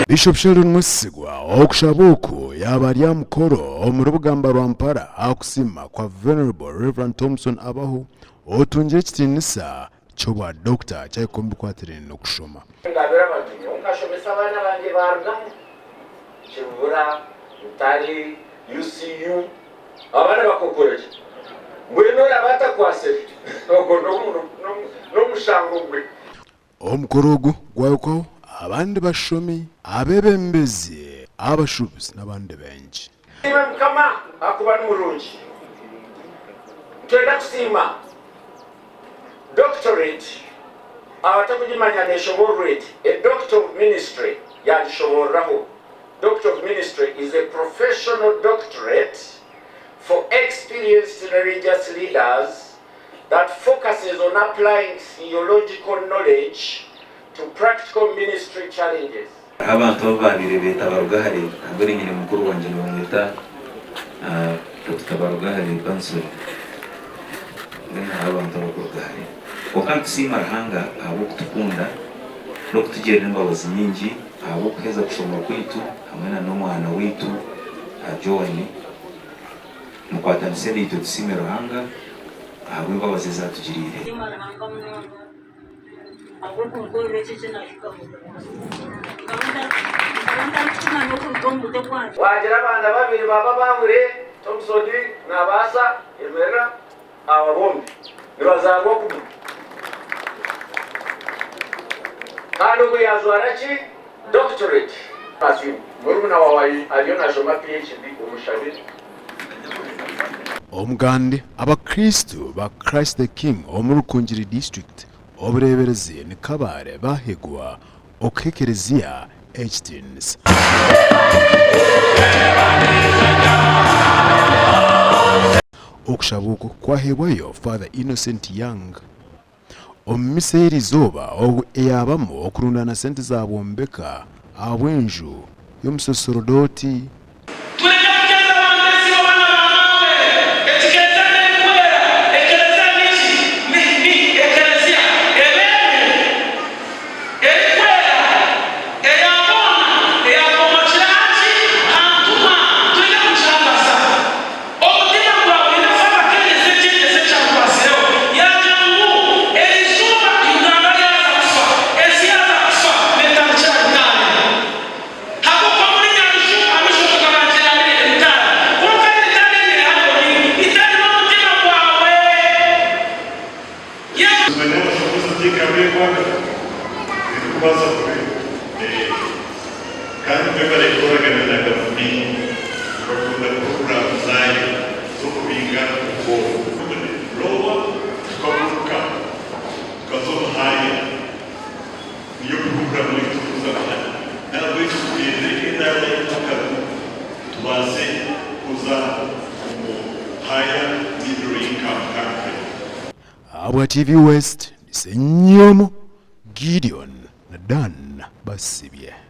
Bishop Sheldon Musigwa okushabuku yabarya mukoro omurubugamba Rwampara akusima kwa Venerable Reverend Thompson abaho otunje kitinisa choba doctor cyayikombi kwatirene nokushoma ngabera batinye ukashomesa abana banje barga kibura mutari UCU abana bakokoreje mweno labata kwase no mushango gwe omukorogo gwayoko abandi bashomi abebembezi abashubuzi nabandi benshi kama akuba n'umurungi twenda kusima doctorate abatakugimanya neshoborwete a doctor of ministry yalishoboraho. Doctor of ministry is a professional doctorate for experienced religious leaders that focuses on applying theological knowledge to practical ministry challenges. Abantu babiri betabaruga hari abari nyine mukuru wanje bamwita tutabaruga hari bansuri abantu baruga hari okantusima hanga abo kutukunda no kutugirira imbabazi nyingi abo kuheza kushoma kwitu hamwe n'umwana witu Joani mukwatanise n'ito tusimero hanga abo imbabazi zatugirire wagira abana babiri baba bamure Thompson nabasa emera ababombi nibazagwa ku kandi ubu yazwarachi doctorate asi murumuna wawe ariyo nashoma PhD umushabi omugande abakristo ba Christ the King omurukungiri district Omureeberezi ni Kabale bahegwa okekerezia H-tins okushabuko kwahebwayo Father Innocent Young omumiseri zoba eyabamo okurundana sente zabombeka abwenju y'omusosorodoti Abwa TV West Senyomo Gideon na Dan Basibye.